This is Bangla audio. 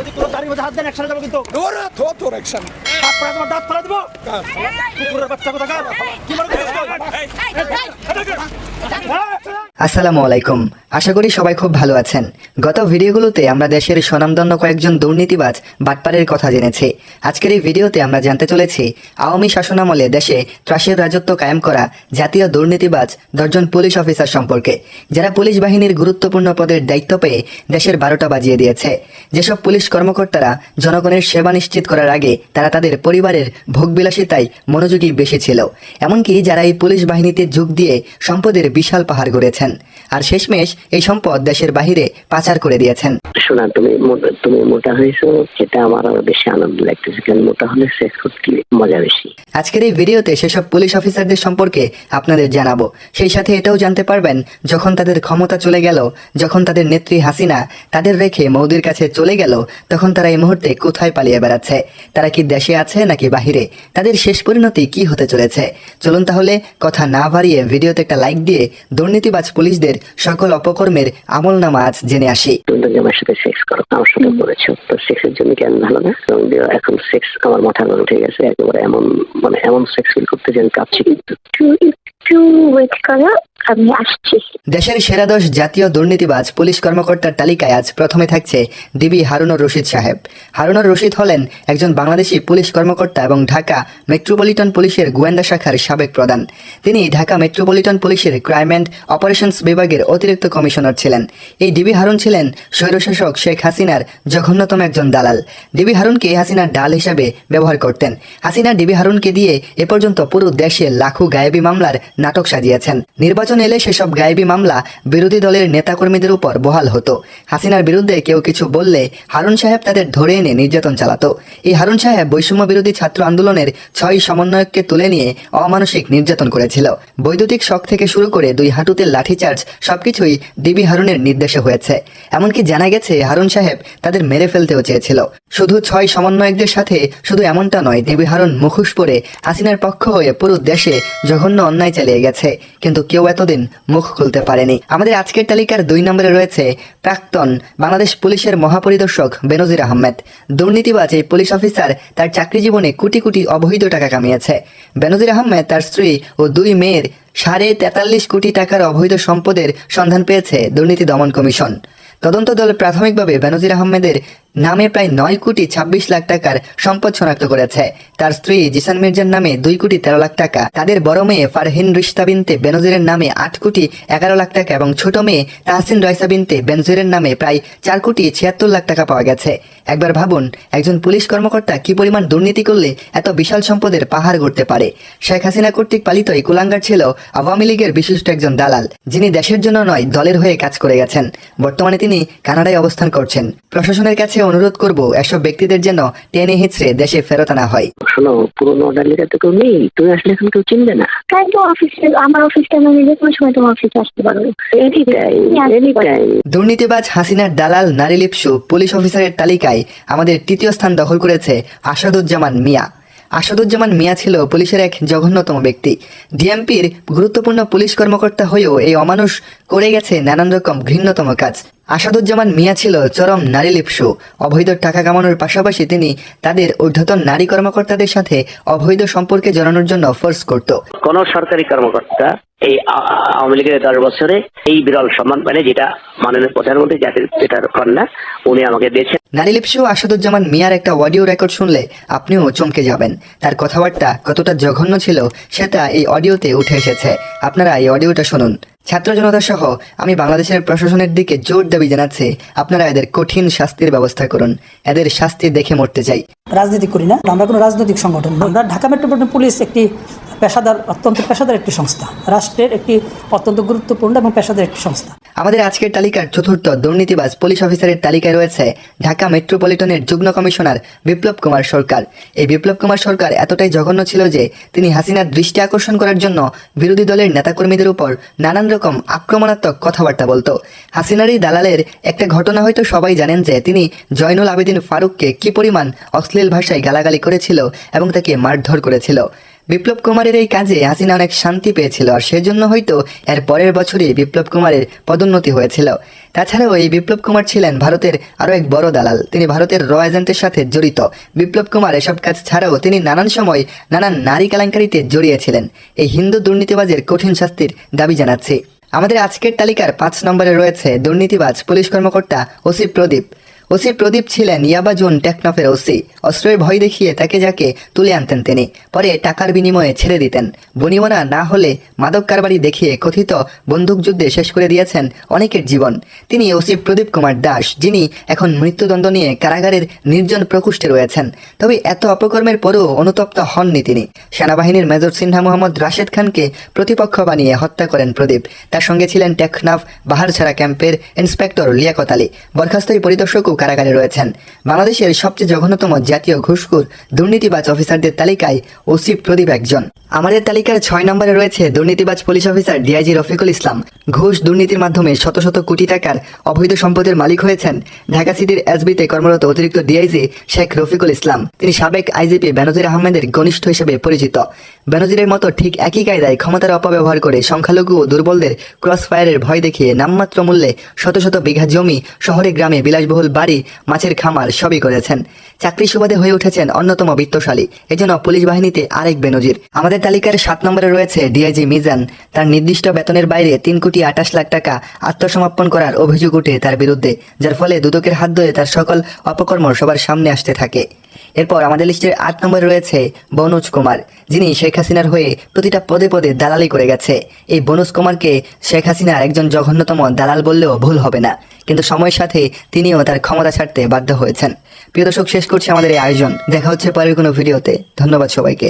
যদি কোনো গাড়ির মধ্যে হাত দেন অ্যাকশন দেবো কিন্তু তোর অ্যাকশন আপনারা তোমার দাঁত ফেলে দেবো কুকুরের বাচ্চা কোথাকার কি মনে করছিস আসসালামু আলাইকুম। আশা করি সবাই খুব ভালো আছেন। গত ভিডিওগুলোতে আমরা দেশের স্বনামধন্য কয়েকজন দুর্নীতিবাজ বাটপারের কথা জেনেছি। আজকের এই ভিডিওতে আমরা জানতে চলেছি আওয়ামী শাসনামলে দেশে ত্রাসের রাজত্ব কায়েম করা জাতীয় দুর্নীতিবাজ 10 জন পুলিশ অফিসার সম্পর্কে, যারা পুলিশ বাহিনীর গুরুত্বপূর্ণ পদের দায়িত্ব পেয়ে দেশের 12টা বাজিয়ে দিয়েছে। যেসব পুলিশ কর্মকর্তারা জনগণের সেবা নিশ্চিত করার আগে তারা তাদের পরিবারের ভোগবিলাসিতায় মনোযোগী বেশি ছিল, এমনকি যারা এই পুলিশ বাহিনীতে যোগ দিয়ে সম্পদের বিশাল পাহাড় গড়েছেন আর শেষমেশ এই সম্পদ দেশের বাহিরে পাচার করে দিয়েছেন। শোনা, তুমি মোটা হয়েছো, এটা আমার আরো বেশি আনন্দ লাগতেছে, কারণ মোটা হলে সেক্স করতে মজা বেশি। আজকের এই ভিডিওতে সেসব পুলিশ অফিসারদের সম্পর্কে আপনাদের জানাবো। সেই সাথে এটাও জানতে পারবেন যখন তাদের ক্ষমতা চলে গেল, যখন তাদের নেত্রী হাসিনা তাদের রেখে মোদির কাছে চলে গেল, তখন তারা এই মুহূর্তে কোথায় পালিয়ে বেড়াচ্ছে, তারা কি দেশে আছে নাকি বাহিরে, তাদের শেষ পরিণতি কি হতে চলেছে। চলুন তাহলে কথা না বাড়িয়ে ভিডিওতে একটা লাইক দিয়ে দুর্নীতিবাজ পুলিশদের সকল অপকর্মের আমলনামা আজ জেনে আসি। তুমি আমার সাথে সেক্স করো, আমার সাথে করেছো, তো সেক্সের জন্য কেন ভালো না? এখন সেক্স আমার মাথা গরম উঠে গেছে, একেবারে এমন সেক্স ফিল করতে যে আমি কাঁপছি। কিন্তু ওয়েট করো, আমি আসছি। দেশের সেরা 10 জাতীয় দুর্নীতিবাজ পুলিশ কর্মকর্তার তালিকায় আজ প্রথমে থাকছে ডিবি হারুনুর রশিদ সাহেব। হারুনুর রশিদ হলেন একজন বাংলাদেশি পুলিশ কর্মকর্তা এবং ঢাকা মেট্রোপলিটন পুলিশের গোয়েন্দা শাখার সাবেক প্রধান। তিনি ঢাকা মেট্রোপলিটন পুলিশের ক্রাইম অ্যান্ড অপারেশনস বিভাগের অতিরিক্ত কমিশনার ছিলেন। এই ডিবি হারুন ছিলেন স্বৈরশাসক শেখ হাসিনার জঘন্যতম একজন দালাল। ডিবি হারুনকে হাসিনার ডাল হিসাবে ব্যবহার করতেন। হাসিনা ডিবি হারুনকে দিয়ে এ পর্যন্ত পুরো দেশে লাখো গায়েবী মামলার নাটক সাজিয়েছেন। নির্বাচন এলে সেসব গায়েবী মামলা বিরোধী দলের নেতাকর্মীদের উপর বহাল হতো। হাসিনার বিরুদ্ধে কেউ কিছু বললে হারুন সাহেব তাদের ধরে এনে নির্যাতন চালাতো। এই হারুন সাহেব বৈষম্য বিরোধী ছাত্র আন্দোলনের 6 সমন্বয়ককে তুলে নিয়ে অমানসিক নির্যাতন করেছিল। বৈদ্যুতিক শক থেকে শুরু করে 2 হাঁটুতে লাঠিচার্জ সবকিছুই ডিবি হারুনের নির্দেশে হয়েছে। এমনকি জানা গেছে হারুন সাহেব তাদের মেরে ফেলতেও চেয়েছিল। শুধু 6 সমন্বয়কদের সাথে শুধু এমনটা নয়, ডিবি হারুন মুখোশ পরে হাসিনার পক্ষ হয়ে পুরো দেশে জঘন্য অন্যায় চালিয়ে গেছে, কিন্তু কেউ এতদিন মুখ খুলতে পারেনি। আমাদের আজকের তালিকার 2 নম্বরে রয়েছে প্রাক্তন বাংলাদেশ পুলিশের মহাপরিদর্শক বেনজির আহমেদ। দুর্নীতিবাজ এই পুলিশ অফিসার তার চাকরি জীবনে কোটি কোটি অবৈধ টাকা কামিয়েছে। বেনজির আহমেদ তার স্ত্রী ও 2 মেয়ের 43.5 কোটি টাকার অবৈধ সম্পদের সন্ধান পেয়েছে দুর্নীতি দমন কমিশন। তদন্ত দল প্রাথমিকভাবে বেনজির আহমেদের নামে প্রায় 9 কোটি 26 লাখ টাকার সম্পদ শনাক্ত করেছে। তার স্ত্রী জিসান মির্জার নামে 2 কোটি 13 লাখ টাকা, তাদের বড় মেয়ে ফারহিন রিশতা বিনতে বেনজিরের নামে 8 কোটি 11 লাখ টাকা এবং ছোট মেয়ে তাহসিন রাইসা বিনতে বেনজিরের নামে প্রায় 4 কোটি 76 লাখ টাকা পাওয়া গেছে। একবার ভাবুন, একজন পুলিশ কর্মকর্তা কি পরিমাণ দুর্নীতি করলে এত বিশাল সম্পদের পাহাড় গড়তে পারে। শেখ হাসিনা কর্তৃক পালিত এই কুলাঙ্গার ছিল আওয়ামী লীগের বিশিষ্ট একজন দালাল, যিনি দেশের জন্য নয় দলের হয়ে কাজ করে গেছেন। বর্তমানে তিনি কানাডায় অবস্থান করছেন। প্রশাসনের কাছে অনুরোধ করব এসব ব্যক্তিদের যেন টেনে হিচড়ে দেশে ফেরত আনা হয়। শোনো, পুরোনো অর্ডারলিটা তো কেউ নেই, তুমি আসলে এখন কেউ চিনবে না। তাই তো অফিসে, আমার অফিসটা আমি যে কোনো সময় তোমার অফিসে আসতে পারবো। দুর্নীতিবাজ হাসিনার দালাল নারী লিপসু পুলিশ অফিসারের তালিকায় আমাদের 3য় স্থান দখল করেছে আসাদুজ্জামান মিয়া। আসাদুজ্জামান মিয়া ছিল পুলিশের এক জঘন্যতম ব্যক্তি। ডিএমপির গুরুত্বপূর্ণ পুলিশ কর্মকর্তা হয়েও এই অমানুষ করে গেছে নানান রকম ঘৃণ্যতম কাজ। আসাদুজ্জামান মিয়া ছিল চরম নারী লিপসু। অবৈধ টাকা কামানোর পাশাপাশি তিনি তাদের ঊর্ধ্বতন নারী কর্মকর্তাদের সাথে অবৈধ সম্পর্কে জড়ানোর জন্য ফোর্স করত। কোন সরকারি কর্মকর্তা এই আওয়ামী লীগের 10 বছরে এই বিরল সম্মান পায়, যেটা মাননীয় প্রধানমন্ত্রী জাতির পিতার কন্যা উনি আমাকে দিয়েছেন। নারী লিপসু আসাদুজ্জামান মিয়ার একটা অডিও রেকর্ড শুনলে আপনিও চমকে যাবেন। তার কথাবার্তা কতটা জঘন্য ছিল সেটা এই অডিওতে উঠে এসেছে। আপনারা এই অডিওটা শুনুন। ছাত্র জনতা সহ আমি বাংলাদেশের প্রশাসনের দিকে জোর দাবি জানাচ্ছি, আপনারা এদের কঠিন শাস্তির ব্যবস্থা করুন। এদের শাস্তি দেখে মরতে চাই। রাজনীতি করি না, আমরা কোনো রাজনৈতিক সংগঠন। আমরা ঢাকা মেট্রোপলিটন পুলিশ একটি অত্যন্ত পেশাদার একটি সংস্থা, রাষ্ট্রের একটি অত্যন্ত গুরুত্বপূর্ণ এবং পেশাদার একটি সংস্থা। আমাদের আজকের তালিকার 4র্থ দুর্নীতিবাজ পুলিশ অফিসারের তালিকায় রয়েছে ঢাকা মেট্রোপলিটনের যুগ্ম কমিশনার বিপ্লব কুমার সরকার। এই বিপ্লব কুমার সরকার এতটাই জঘন্য ছিল যে তিনি হাসিনার দৃষ্টি আকর্ষণ করার জন্য বিরোধী দলের নেতাকর্মীদের উপর নানান রকম আক্রমণাত্মক কথাবার্তা বলতো। হাসিনার এই দালালের একটা ঘটনা হয়তো সবাই জানেন যে তিনি জয়নুল আবেদিন ফারুককে কি পরিমাণ অশ্লীল ভাষায় গালাগালি করেছিল এবং তাকে মারধর করেছিল। বিপ্লব কুমারের এই কাজে হাসিনা অনেক শান্তি পেয়েছিল আর সেজন্য হয়তো এর পরের বছরই বিপ্লব কুমারের পদোন্নতি হয়েছিল। তাছাড়াও এই বিপ্লব কুমার ছিলেন ভারতের আরও এক বড় দালাল। তিনি ভারতের র এজেন্টের সাথে জড়িত। বিপ্লব কুমার এসব কাজ ছাড়াও তিনি নানান সময় নানান নারী কেলেঙ্কারিতে জড়িয়েছিলেন। এই হিন্দু দুর্নীতিবাজের কঠিন শাস্তির দাবি জানাচ্ছি। আমাদের আজকের তালিকার 5 নম্বরে রয়েছে দুর্নীতিবাজ পুলিশ কর্মকর্তা ওসি প্রদীপ। ওসি প্রদীপ ছিলেন ইয়াবা জোন টেকনাফের ওসি। অস্ত্রের ভয় দেখিয়ে তাকে যাকে তুলে আনতেন তিনি, পরে টাকার বিনিময়ে ছেড়ে দিতেন। বনিবনা না হলে মাদক কারবারি দেখিয়ে কথিত বন্দুকযুদ্ধে শেষ করে দিয়েছেন অনেকের জীবন। তিনি ওসি প্রদীপ কুমার দাস, যিনি এখন মৃত্যুদণ্ড নিয়ে কারাগারের নির্জন প্রকোষ্ঠে রয়েছেন। তবে এত অপকর্মের পরেও অনুতপ্ত হননি তিনি। সেনাবাহিনীর মেজর সিনহা মোহাম্মদ রাশেদ খানকে প্রতিপক্ষ বানিয়ে হত্যা করেন প্রদীপ। তার সঙ্গে ছিলেন টেকনাফ বাহারছড়া ক্যাম্পের ইন্সপেক্টর লিয়াকত আলী। বরখাস্ত পরিদর্শকও কারাগারে রয়েছেন। বাংলাদেশের সবচেয়ে জঘন্যতম জাতীয় ঘুষখোর দুর্নীতিবাজ অফিসারদের তালিকায় ওসি প্রদীপ একজন। আমাদের তালিকার 6 নম্বরে রয়েছে দুর্নীতিবাজ police officer DIG Rafiqul Islam. ঘুষ দুর্নীতির মাধ্যমে শত শত কোটি টাকার অবৈধ সম্পদের মালিক হয়েছেন ঢাকা সিটির এসবিতে কর্মরত অতিরিক্ত ডিআইজি শেখ রফিকুল ইসলাম। তিনি সাবেক আইজিপি বেনজির আহমেদের ঘনিষ্ঠ হিসেবে পরিচিত। বেনজিরের মতো ঠিক একই কায়দায় ক্ষমতার অপব্যবহার করে সংখ্যালঘু ও দুর্বলদের ক্রস ফায়ারের ভয় দেখিয়ে নামমাত্র মূল্যে শত শত বিঘা জমি, শহরে গ্রামে বিলাসবহুল বাড়ি, মাছের খামার সবই করেছেন। চাকরি সুবাদে হয়ে উঠেছেন অন্যতম বিত্তশালী। এজন্য পুলিশ বাহিনীতে আরেক বেনজির। আমাদের তালিকার 7 নম্বরে রয়েছে ডিআইজি মিজান। তার নির্দিষ্ট বেতনের বাইরে 3,28,00,000 টাকা আত্মসমর্পণ করার অভিযোগ উঠে তার বিরুদ্ধে, যার ফলে দুদকের হাত ধরে তার সকল অপকর্ম সবার সামনে আসতে থাকে। এরপর আমাদের লিস্টের 8 নম্বরে রয়েছে বনোজ কুমার, যিনি শেখ হাসিনার হয়ে প্রতিটা পদে পদে দালালি করে গেছে। এই বনোজ কুমারকে শেখ হাসিনার একজন জঘন্যতম দালাল বললেও ভুল হবে না, কিন্তু সময়ের সাথে তিনিও তার ক্ষমতা ছাড়তে বাধ্য হয়েছেন। প্রিয় দর্শক, শেষ করছি আমাদের এই আয়োজন। দেখা হচ্ছে পরের কোনো ভিডিওতে। ধন্যবাদ সবাইকে।